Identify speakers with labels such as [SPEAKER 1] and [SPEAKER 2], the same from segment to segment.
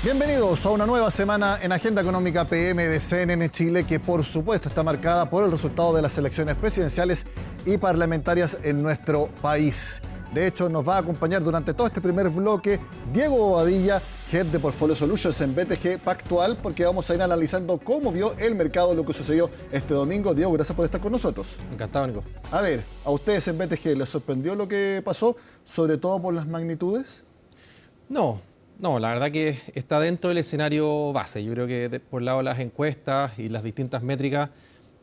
[SPEAKER 1] Bienvenidos a una nueva semana en Agenda Económica PM de CNN Chile, que por supuesto está marcada por el resultado de las elecciones presidenciales y parlamentarias en nuestro país. De hecho, nos va a acompañar durante todo este primer bloque Diego Bobadilla, Head de Portfolio Solutions en BTG Pactual, porque vamos a ir analizando cómo vio el mercado lo que sucedió este domingo. Diego, gracias por estar con nosotros.
[SPEAKER 2] Encantado, Nico.
[SPEAKER 1] A ver, ¿a ustedes en BTG les sorprendió lo que pasó, sobre todo por las magnitudes?
[SPEAKER 2] No, la verdad que está dentro del escenario base. Yo creo que por el lado de las encuestas y las distintas métricas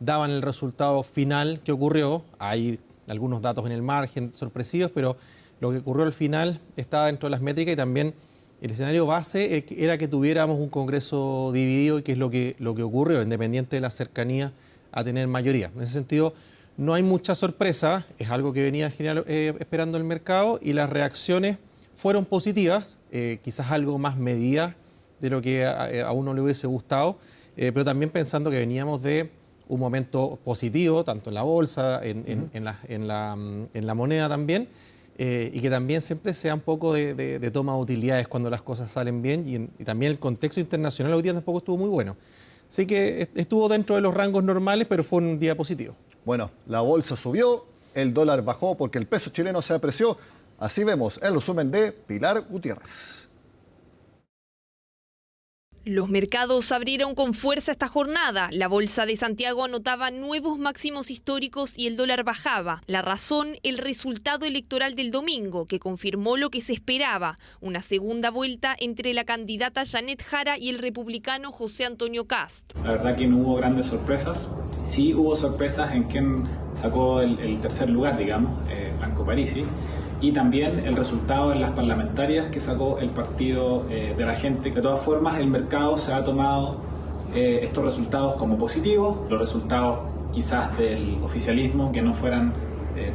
[SPEAKER 2] daban el resultado final que ocurrió. Hay algunos datos en el margen sorpresivos, pero lo que ocurrió al final estaba dentro de las métricas, y también el escenario base era que tuviéramos un Congreso dividido, y que es lo que ocurrió, independiente de la cercanía a tener mayoría. En ese sentido, no hay mucha sorpresa, es algo que venía esperando el mercado, y las reacciones fueron positivas, quizás algo más medidas de lo que a uno le hubiese gustado, pero también pensando que veníamos de un momento positivo, tanto en la bolsa, en la moneda también, y que también siempre sea un poco de toma de utilidades cuando las cosas salen bien, y también el contexto internacional hoy día tampoco estuvo muy bueno. Así que estuvo dentro de los rangos normales, pero fue un día positivo.
[SPEAKER 1] Bueno, la bolsa subió, el dólar bajó porque el peso chileno se apreció. Así vemos el resumen de Pilar Gutiérrez.
[SPEAKER 3] Los mercados abrieron con fuerza esta jornada. La bolsa de Santiago anotaba nuevos máximos históricos y el dólar bajaba. La razón, el resultado electoral del domingo, que confirmó lo que se esperaba: una segunda vuelta entre la candidata Janet Jara y el republicano José Antonio Kast.
[SPEAKER 4] La verdad que no hubo grandes sorpresas. Sí hubo sorpresas en quien sacó el tercer lugar, digamos, Franco Parisi. Y también el resultado en las parlamentarias que sacó el partido de la gente. De todas formas, el mercado se ha tomado estos resultados como positivos. Los resultados quizás del oficialismo, que no fueran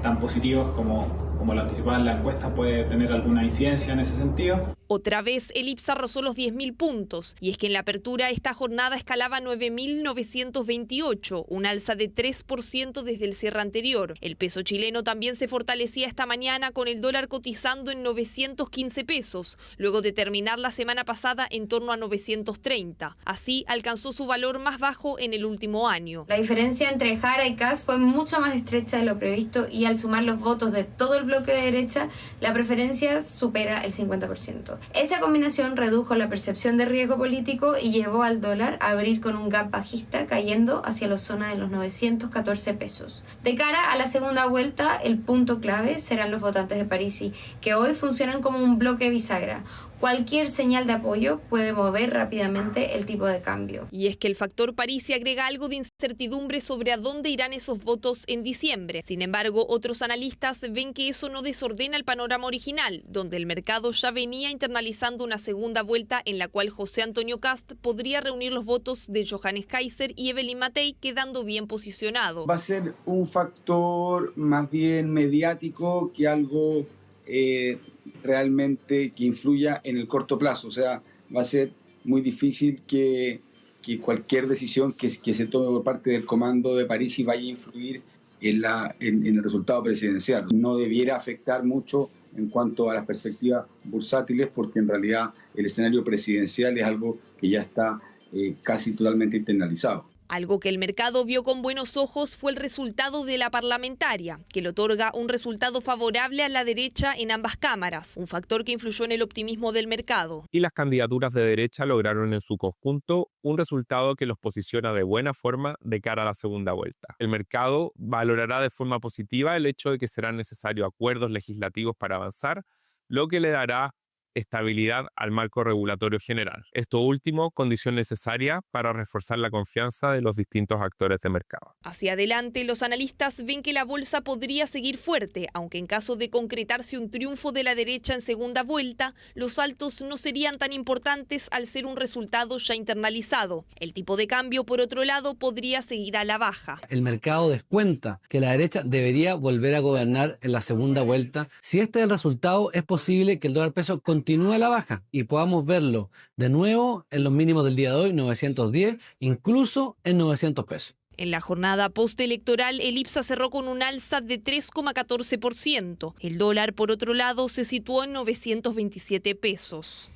[SPEAKER 4] tan positivos como lo anticipaban las encuestas, puede tener alguna incidencia en ese sentido.
[SPEAKER 3] Otra vez el IPSA rozó los 10.000 puntos, y es que en la apertura esta jornada escalaba 9.928, un alza de 3% desde el cierre anterior. El peso chileno también se fortalecía esta mañana, con el dólar cotizando en 915 pesos, luego de terminar la semana pasada en torno a 930. Así alcanzó su valor más bajo en el último año.
[SPEAKER 5] La diferencia entre Jara y Kast fue mucho más estrecha de lo previsto, y al sumar los votos de todo el bloque de derecha, la preferencia supera el 50%. Esa combinación redujo la percepción de riesgo político y llevó al dólar a abrir con un gap bajista, cayendo hacia la zona de los 914 pesos. De cara a la segunda vuelta, el punto clave serán los votantes de Parisi, que hoy funcionan como un bloque bisagra. Cualquier señal de apoyo puede mover rápidamente el tipo de cambio.
[SPEAKER 3] Y es que el factor Parisi agrega algo de incertidumbre sobre a dónde irán esos votos en diciembre. Sin embargo, otros analistas ven que eso no desordena el panorama original, donde el mercado ya venía internalizando una segunda vuelta en la cual José Antonio Kast podría reunir los votos de Johannes Kaiser y Evelyn Matei, quedando bien posicionado.
[SPEAKER 6] Va a ser un factor más bien mediático que algo realmente que influya en el corto plazo. O sea, va a ser muy difícil que cualquier decisión que se tome por parte del comando de Parisi vaya a influir en el resultado presidencial. No debiera afectar mucho en cuanto a las perspectivas bursátiles, porque en realidad el escenario presidencial es algo que ya está casi totalmente internalizado.
[SPEAKER 3] Algo que el mercado vio con buenos ojos fue el resultado de la parlamentaria, que le otorga un resultado favorable a la derecha en ambas cámaras, un factor que influyó en el optimismo del mercado.
[SPEAKER 7] Y las candidaturas de derecha lograron en su conjunto un resultado que los posiciona de buena forma de cara a la segunda vuelta. El mercado valorará de forma positiva el hecho de que serán necesarios acuerdos legislativos para avanzar, lo que le dará estabilidad al marco regulatorio general. Esto último, condición necesaria para reforzar la confianza de los distintos actores de mercado.
[SPEAKER 3] Hacia adelante, los analistas ven que la bolsa podría seguir fuerte, aunque en caso de concretarse un triunfo de la derecha en segunda vuelta, los saltos no serían tan importantes al ser un resultado ya internalizado. El tipo de cambio, por otro lado, podría seguir a la baja.
[SPEAKER 8] El mercado descuenta que la derecha debería volver a gobernar en la segunda vuelta. Si este es el resultado, es posible que el dólar peso continúe a la baja y podamos verlo de nuevo en los mínimos del día de hoy, 910, incluso en 900 pesos.
[SPEAKER 3] En la jornada postelectoral, el IPSA cerró con un alza de 3,14%. El dólar, por otro lado, se situó en 927 pesos.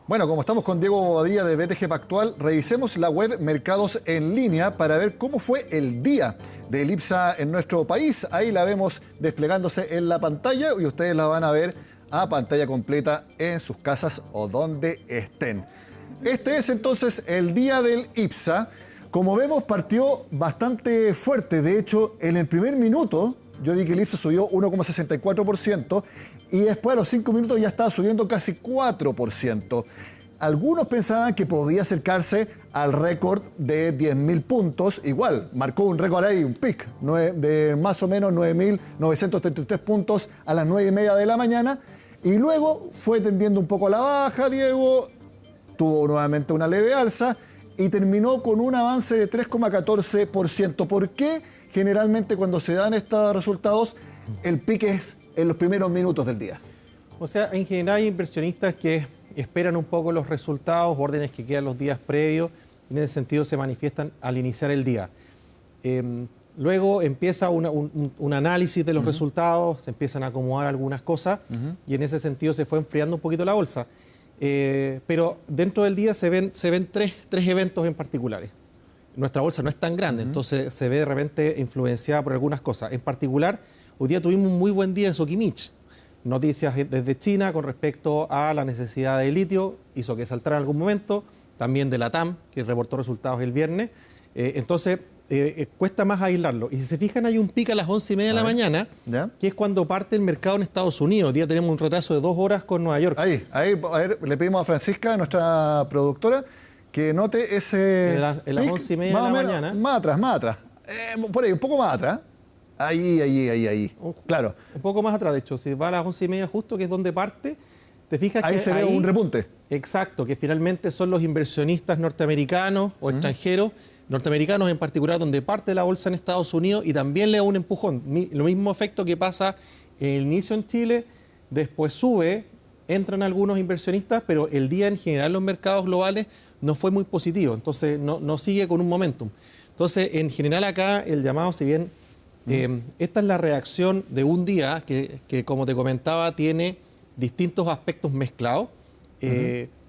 [SPEAKER 1] Bueno, como estamos con Diego Bobadilla de BTG Pactual, revisemos la web Mercados en Línea para ver cómo fue el día del IPSA en nuestro país. Ahí la vemos desplegándose en la pantalla y ustedes la van a ver a pantalla completa en sus casas o donde estén. Este es entonces el día del IPSA. Como vemos, partió bastante fuerte. De hecho, en el primer minuto, yo vi que el IPSA subió 1,64% y después a los 5 minutos ya estaba subiendo casi 4%. Algunos pensaban que podía acercarse al récord de 10.000 puntos. Igual, marcó un récord ahí, un pic, de más o menos 9.933 puntos a las 9:30 de la mañana. Y luego fue tendiendo un poco a la baja, Diego, tuvo nuevamente una leve alza y terminó con un avance de 3,14%. ¿Por qué? Generalmente cuando se dan estos resultados, el pique es en los primeros minutos del día.
[SPEAKER 2] O sea, en general hay inversionistas que esperan un poco los resultados, órdenes que quedan los días previos, y en ese sentido se manifiestan al iniciar el día. Luego empieza un análisis de los resultados, se empiezan a acomodar algunas cosas y en ese sentido se fue enfriando un poquito la bolsa. Pero dentro del día se ven tres eventos en particulares. Nuestra bolsa no es tan grande, entonces se ve de repente influenciada por algunas cosas. En particular, hoy día tuvimos un muy buen día en Sokimich. Noticias desde China con respecto a la necesidad de litio, hizo que saltara en algún momento, también de la TAM, que reportó resultados el viernes. Entonces, cuesta más aislarlo. Y si se fijan, hay un pico a las 11:30 de la mañana,
[SPEAKER 1] ¿ya?
[SPEAKER 2] Que es cuando parte el mercado en Estados Unidos. Hoy día tenemos un retraso de 2 horas con Nueva York.
[SPEAKER 1] Ahí, a ver, le pedimos a Francisca, nuestra productora, que note ese...
[SPEAKER 2] En las 11:30 de la mañana.
[SPEAKER 1] Más atrás. Por ahí, un poco más atrás. Ahí. Claro.
[SPEAKER 2] Un poco más atrás, de hecho. Si va a las 11:30 justo, que es donde parte, te fijas
[SPEAKER 1] ahí
[SPEAKER 2] que
[SPEAKER 1] se ve un repunte.
[SPEAKER 2] Exacto, que finalmente son los inversionistas norteamericanos o extranjeros, norteamericanos en particular, donde parte la bolsa en Estados Unidos y también le da un empujón. Lo mismo efecto que pasa en el inicio en Chile, después sube, entran algunos inversionistas, pero el día en general en los mercados globales no fue muy positivo, entonces no sigue con un momentum. Entonces, en general acá el llamado, si bien esta es la reacción de un día que como te comentaba, tiene distintos aspectos mezclados,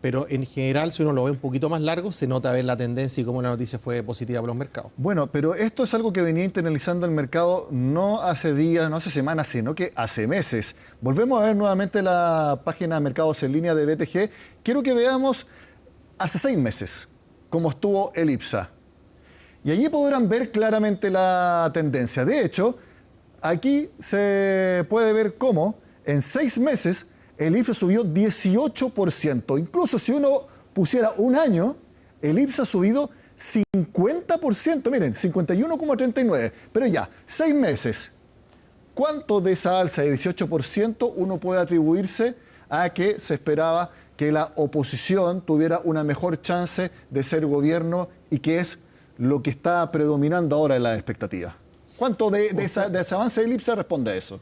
[SPEAKER 2] pero en general, si uno lo ve un poquito más largo, se nota ver la tendencia y cómo la noticia fue positiva para los mercados.
[SPEAKER 1] Bueno, pero esto es algo que venía internalizando el mercado no hace días, no hace semanas, sino que hace meses. Volvemos a ver nuevamente la página de Mercados en Línea de BTG. Quiero que veamos hace 6 meses cómo estuvo el IPSA. Y allí podrán ver claramente la tendencia. De hecho, aquí se puede ver cómo en 6 meses el IPSA subió 18%. Incluso si uno pusiera un año, el IPSA ha subido 50%. Miren, 51,39%. Pero ya, 6 meses. ¿Cuánto de esa alza de 18% uno puede atribuirse a que se esperaba que la oposición tuviera una mejor chance de ser gobierno y que es lo que está predominando ahora en la expectativa? ¿Cuánto de ese avance del IPSA responde a eso?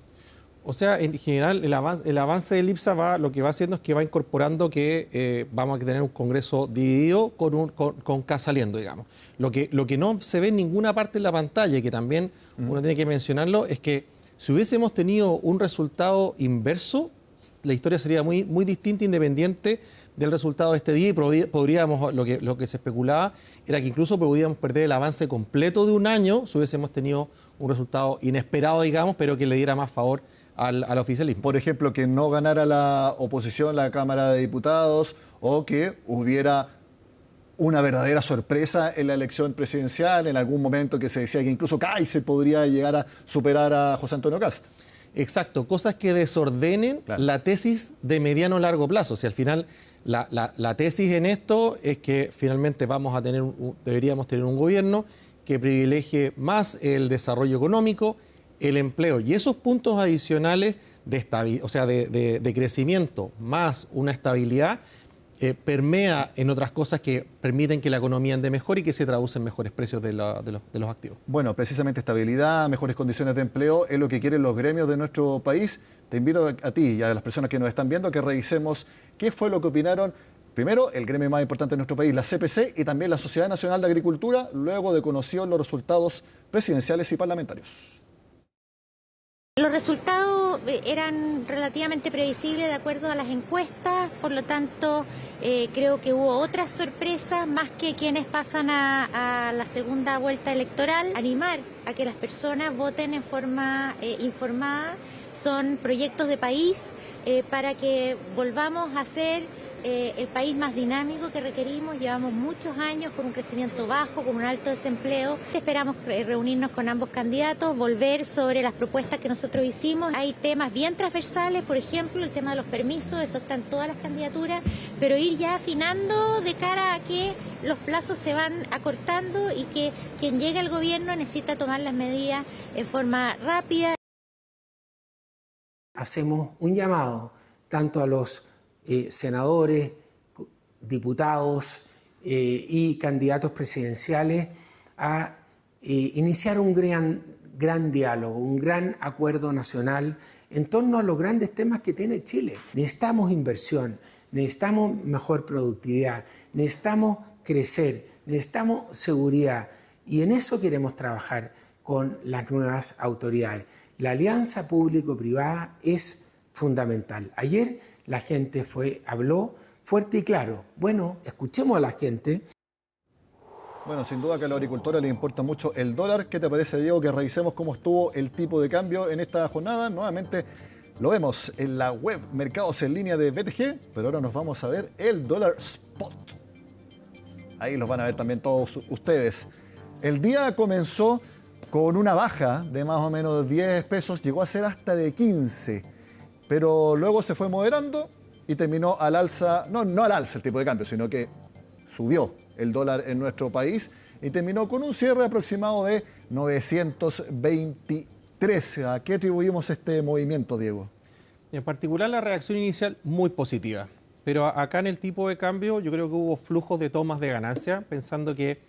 [SPEAKER 2] O sea, en general, el avance del IPSA lo que va haciendo es que va incorporando que vamos a tener un Congreso dividido con K saliendo, digamos. Lo que no se ve en ninguna parte en la pantalla, y que también uno tiene que mencionarlo, es que si hubiésemos tenido un resultado inverso, la historia sería muy, muy distinta, independiente del resultado de este día, y podríamos, lo que se especulaba era que incluso podríamos perder el avance completo de un año si hubiésemos tenido un resultado inesperado, digamos, pero que le diera más favor al oficialismo.
[SPEAKER 1] Por ejemplo, que no ganara la oposición la Cámara de Diputados, o que hubiera una verdadera sorpresa en la elección presidencial, en algún momento que se decía que incluso Kaiser podría llegar a superar a José Antonio Kast.
[SPEAKER 2] Exacto, cosas que desordenen la tesis de mediano a largo plazo. Si al final la tesis en esto es que finalmente deberíamos tener un gobierno que privilegie más el desarrollo económico, el empleo, y esos puntos adicionales de crecimiento más una estabilidad permea en otras cosas que permiten que la economía ande mejor y que se traducen en mejores precios de los activos.
[SPEAKER 1] Bueno, precisamente estabilidad, mejores condiciones de empleo es lo que quieren los gremios de nuestro país. Te invito a ti y a las personas que nos están viendo a que revisemos qué fue lo que opinaron. Primero, el gremio más importante de nuestro país, la CPC, y también la Sociedad Nacional de Agricultura, luego de conocidos los resultados presidenciales y parlamentarios.
[SPEAKER 9] Los resultados eran relativamente previsibles de acuerdo a las encuestas, por lo tanto creo que hubo otras sorpresas más que quienes pasan a la segunda vuelta electoral. Animar a que las personas voten en forma informada, son proyectos de país para que volvamos a ser el país más dinámico que requerimos. Llevamos muchos años con un crecimiento bajo, con un alto desempleo. Esperamos reunirnos con ambos candidatos, volver sobre las propuestas que nosotros hicimos. Hay temas bien transversales, por ejemplo, el tema de los permisos, eso está en todas las candidaturas, pero ir ya afinando de cara a que los plazos se van acortando y que quien llegue al gobierno necesita tomar las medidas en forma rápida.
[SPEAKER 10] Hacemos un llamado tanto a los senadores, diputados y candidatos presidenciales a iniciar un gran diálogo, un gran acuerdo nacional en torno a los grandes temas que tiene Chile. Necesitamos inversión, necesitamos mejor productividad, necesitamos crecer, necesitamos seguridad y en eso queremos trabajar con las nuevas autoridades. La alianza público-privada es fundamental. Ayer la gente habló fuerte y claro. Bueno, escuchemos a la gente.
[SPEAKER 1] Bueno, sin duda que a los agricultores les importa mucho el dólar. ¿Qué te parece, Diego, que revisemos cómo estuvo el tipo de cambio en esta jornada? Nuevamente lo vemos en la web Mercados en Línea de BTG, pero ahora nos vamos a ver el dólar spot. Ahí los van a ver también todos ustedes. El día comenzó con una baja de más o menos 10 pesos, llegó a ser hasta de 15. Pero luego se fue moderando y terminó al alza, no al alza el tipo de cambio, sino que subió el dólar en nuestro país y terminó con un cierre aproximado de 923. ¿A qué atribuimos este movimiento, Diego?
[SPEAKER 2] En particular la reacción inicial muy positiva, pero acá en el tipo de cambio yo creo que hubo flujos de tomas de ganancia, pensando que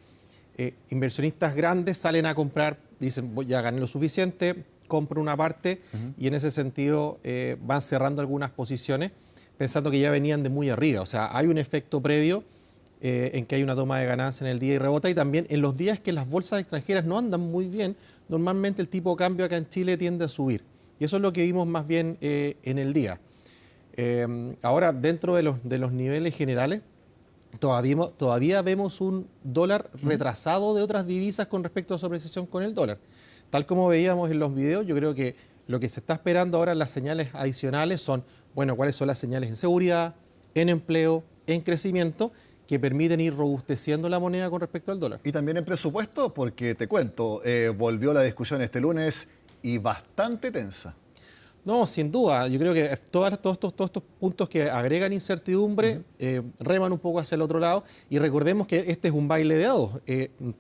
[SPEAKER 2] inversionistas grandes salen a comprar, dicen ya gané lo suficiente, compro una parte y en ese sentido van cerrando algunas posiciones pensando que ya venían de muy arriba. O sea, hay un efecto previo en que hay una toma de ganancia en el día y rebota, y también en los días que las bolsas extranjeras no andan muy bien, normalmente el tipo de cambio acá en Chile tiende a subir. Y eso es lo que vimos más bien en el día. Ahora, dentro de los niveles generales, todavía vemos un dólar retrasado de otras divisas con respecto a su apreciación con el dólar. Tal como veíamos en los videos, yo creo que lo que se está esperando ahora en las señales adicionales son, bueno, cuáles son las señales en seguridad, en empleo, en crecimiento, que permiten ir robusteciendo la moneda con respecto al dólar.
[SPEAKER 1] Y también en presupuesto, porque te cuento, volvió la discusión este lunes y bastante tensa.
[SPEAKER 2] No, sin duda. Yo creo que todos estos puntos que agregan incertidumbre reman un poco hacia el otro lado. Y recordemos que este es un baile de dados.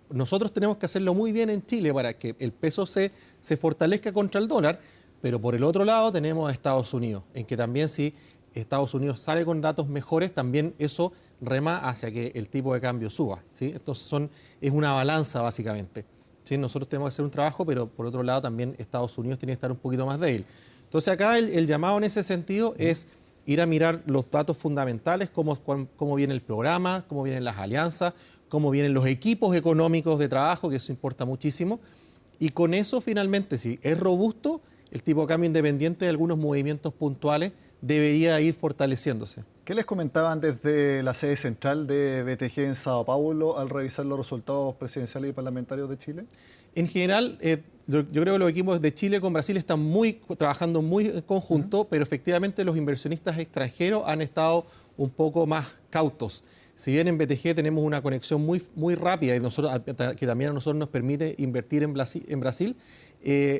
[SPEAKER 2] Nosotros tenemos que hacerlo muy bien en Chile para que el peso se fortalezca contra el dólar. Pero por el otro lado tenemos a Estados Unidos, en que también si Estados Unidos sale con datos mejores, también eso rema hacia que el tipo de cambio suba, ¿sí? Entonces es una balanza básicamente, ¿sí? Nosotros tenemos que hacer un trabajo, pero por otro lado también Estados Unidos tiene que estar un poquito más débil. Entonces acá el llamado en ese sentido es ir a mirar los datos fundamentales, cómo viene el programa, cómo vienen las alianzas, cómo vienen los equipos económicos de trabajo, que eso importa muchísimo. Y con eso finalmente, si es robusto, el tipo de cambio independiente de algunos movimientos puntuales debería ir fortaleciéndose.
[SPEAKER 1] ¿Qué les comentaban desde la sede central de BTG en Sao Paulo al revisar los resultados presidenciales y parlamentarios de Chile?
[SPEAKER 2] En general, yo creo que los equipos de Chile con Brasil están trabajando muy en conjunto, pero efectivamente los inversionistas extranjeros han estado un poco más cautos. Si bien en BTG tenemos una conexión muy rápida y que también a nosotros nos permite invertir en Brasil,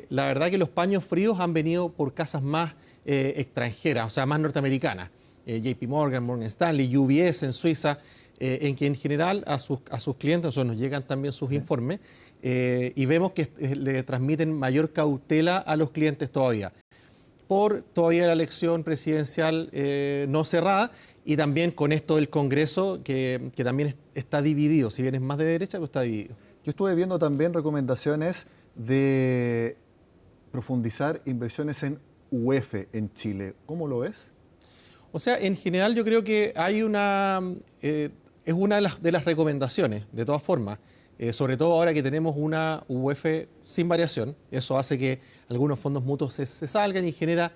[SPEAKER 2] la verdad que los paños fríos han venido por casas más extranjeras, o sea, más norteamericanas. JP Morgan, Morgan Stanley, UBS en Suiza, en que en general a sus clientes, nosotros nos llegan también sus informes, y vemos que le transmiten mayor cautela a los clientes todavía. Por todavía la elección presidencial no cerrada, y también con esto del Congreso, que también está dividido, si bien es más de derecha, pero está dividido.
[SPEAKER 1] Yo estuve viendo también recomendaciones de profundizar inversiones en UF en Chile. ¿Cómo lo ves?
[SPEAKER 2] O sea, en general yo creo que hay es una de las recomendaciones, de todas formas. sobre todo ahora que tenemos una UF sin variación. Eso hace que algunos fondos mutuos se salgan y genera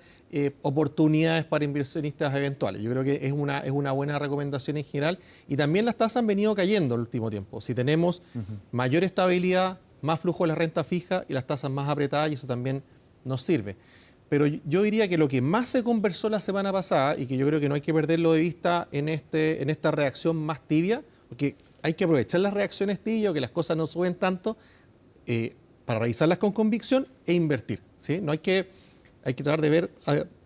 [SPEAKER 2] oportunidades para inversionistas eventuales. Yo creo que es una buena recomendación en general. Y también las tasas han venido cayendo el último tiempo. Si tenemos mayor estabilidad, más flujo de la renta fija y las tasas más apretadas, y eso también nos sirve. Pero yo diría que lo que más se conversó la semana pasada, y que yo creo que no hay que perderlo de vista en esta reacción más tibia, porque hay que aprovechar las reacciones tibias, que las cosas no suben tanto, para revisarlas con convicción e invertir, ¿sí? No hay que tratar de ver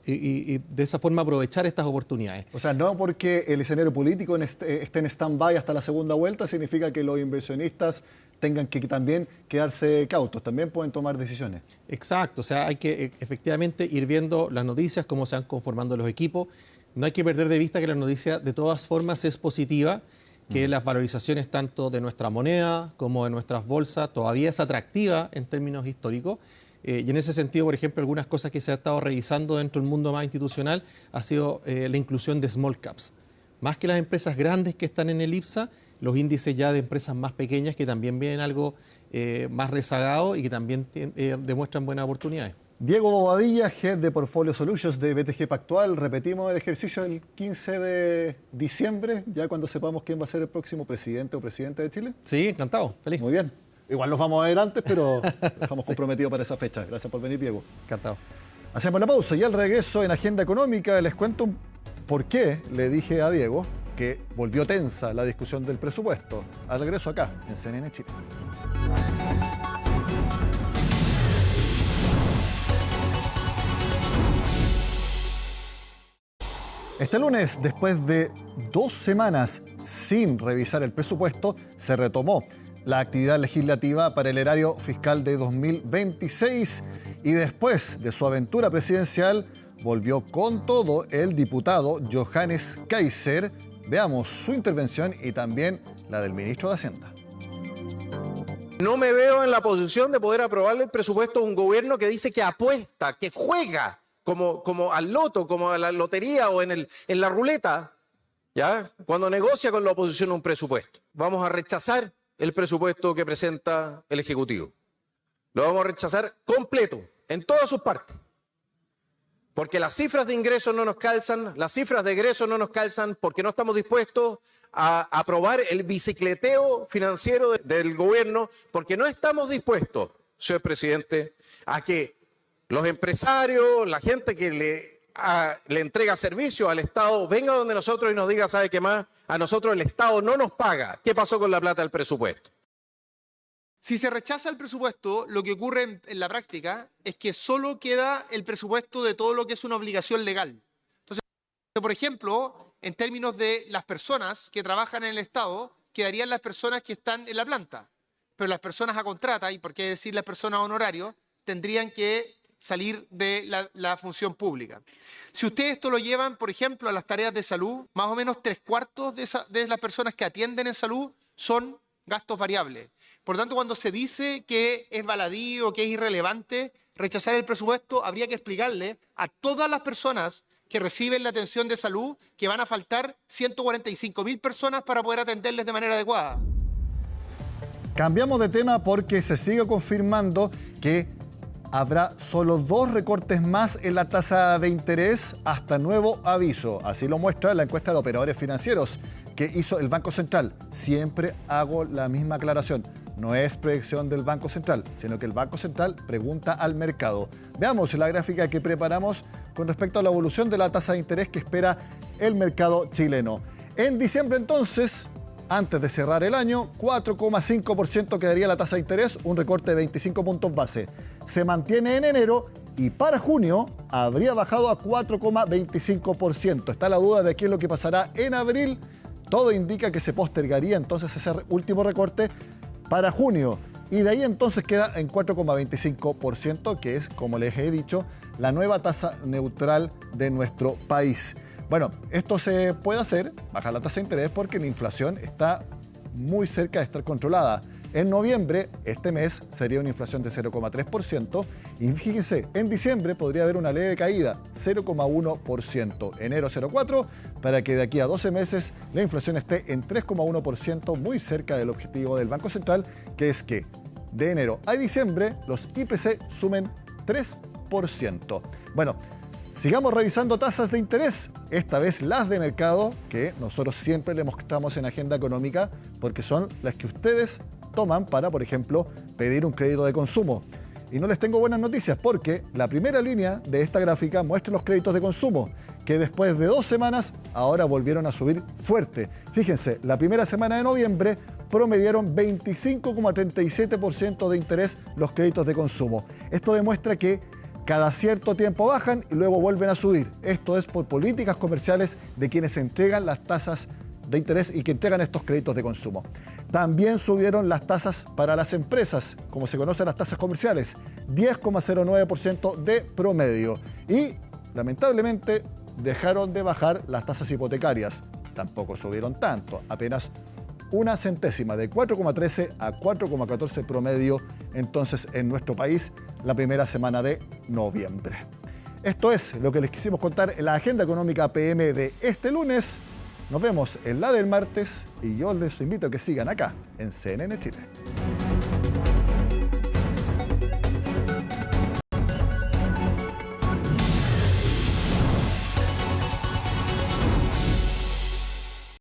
[SPEAKER 2] y de esa forma aprovechar estas oportunidades.
[SPEAKER 1] O sea, no porque el escenario político esté en stand-by hasta la segunda vuelta significa que los inversionistas tengan que también quedarse cautos, también pueden tomar decisiones.
[SPEAKER 2] Exacto, o sea, hay que efectivamente ir viendo las noticias, cómo se van conformando los equipos. No hay que perder de vista que la noticia de todas formas es positiva, que las valorizaciones tanto de nuestra moneda como de nuestras bolsas todavía es atractiva en términos históricos. Y en ese sentido, por ejemplo, algunas cosas que se ha estado revisando dentro del mundo más institucional ha sido la inclusión de small caps. Más que las empresas grandes que están en el IPSA, los índices ya de empresas más pequeñas que también vienen algo más rezagado y que también demuestran buenas oportunidades.
[SPEAKER 1] Diego Bobadilla, Head de Portfolio Solutions de BTG Pactual. Repetimos el ejercicio el 15 de diciembre, ya cuando sepamos quién va a ser el próximo presidente o presidente de Chile.
[SPEAKER 2] Sí, encantado, feliz.
[SPEAKER 1] Muy bien. Igual nos vamos a ver antes, pero dejamos comprometidos para esa fecha. Gracias por venir, Diego.
[SPEAKER 2] Encantado.
[SPEAKER 1] Hacemos la pausa y al regreso en Agenda Económica les cuento por qué le dije a Diego que volvió tensa la discusión del presupuesto. Al regreso acá, en CNN Chile. Este lunes, después de 2 semanas sin revisar el presupuesto, se retomó la actividad legislativa para el erario fiscal de 2026 y después de su aventura presidencial volvió con todo el diputado Johannes Kaiser. Veamos su intervención y también la del ministro de Hacienda.
[SPEAKER 11] No me veo en la posición de poder aprobarle el presupuesto a un gobierno que dice que apuesta, que juega como al loto, como a la lotería o en la ruleta, ¿ya? Cuando negocia con la oposición un presupuesto. Vamos a rechazar el presupuesto que presenta el Ejecutivo. Lo vamos a rechazar completo, en todas sus partes. Porque las cifras de ingresos no nos calzan, las cifras de egresos no nos calzan, porque no estamos dispuestos a aprobar el bicicleteo financiero del gobierno, porque no estamos dispuestos, señor presidente, a que los empresarios, la gente que le entrega servicio al Estado, venga donde nosotros y nos diga, ¿sabe qué más? A nosotros el Estado no nos paga. ¿Qué pasó con la plata del presupuesto?
[SPEAKER 12] Si se rechaza el presupuesto, lo que ocurre en la práctica es que solo queda el presupuesto de todo lo que es una obligación legal. Entonces, por ejemplo, en términos de las personas que trabajan en el Estado, quedarían las personas que están en la planta. Pero las personas a contrata, y por qué decir las personas a honorario, tendrían que salir de la función pública. Si ustedes esto lo llevan, por ejemplo, a las tareas de salud, más o menos 3/4 de las personas que atienden en salud son gastos variables. Por lo tanto, cuando se dice que es baladí o que es irrelevante rechazar el presupuesto, habría que explicarle a todas las personas que reciben la atención de salud que van a faltar 145.000 personas para poder atenderles de manera adecuada.
[SPEAKER 1] Cambiamos de tema porque se sigue confirmando que habrá solo 2 recortes más en la tasa de interés hasta nuevo aviso. Así lo muestra la encuesta de operadores financieros que hizo el Banco Central. Siempre hago la misma aclaración. No es proyección del Banco Central, sino que el Banco Central pregunta al mercado. Veamos la gráfica que preparamos con respecto a la evolución de la tasa de interés que espera el mercado chileno. En diciembre, entonces, antes de cerrar el año, 4,5% quedaría la tasa de interés, un recorte de 25 puntos base. Se mantiene en enero y para junio habría bajado a 4,25%. Está la duda de qué es lo que pasará en abril. Todo indica que se postergaría entonces ese último recorte para junio. Y de ahí entonces queda en 4,25%, que es, como les he dicho, la nueva tasa neutral de nuestro país. Bueno, esto se puede hacer, bajar la tasa de interés, porque la inflación está muy cerca de estar controlada. En noviembre, este mes, sería una inflación de 0,3%. Y fíjense, en diciembre podría haber una leve caída, 0,1%. Enero 0,4%, para que de aquí a 12 meses la inflación esté en 3,1%, muy cerca del objetivo del Banco Central, que es que de enero a diciembre los IPC sumen 3%. Bueno, sigamos revisando tasas de interés, esta vez las de mercado, que nosotros siempre le mostramos en Agenda Económica, porque son las que ustedes toman para, por ejemplo, pedir un crédito de consumo. Y no les tengo buenas noticias porque la primera línea de esta gráfica muestra los créditos de consumo, que después de 2 semanas ahora volvieron a subir fuerte. Fíjense, la primera semana de noviembre promediaron 25,37% de interés los créditos de consumo. Esto demuestra que cada cierto tiempo bajan y luego vuelven a subir. Esto es por políticas comerciales de quienes entregan las tasas de interés y que entregan estos créditos de consumo. También subieron las tasas para las empresas, como se conocen las tasas comerciales, 10,09% de promedio. Y, lamentablemente, dejaron de bajar las tasas hipotecarias. Tampoco subieron tanto, apenas 1 centésima, de 4,13 a 4,14 promedio, entonces en nuestro país, la primera semana de noviembre. Esto es lo que les quisimos contar en la Agenda Económica PM de este lunes. Nos vemos en la del martes y yo les invito a que sigan acá en CNN Chile.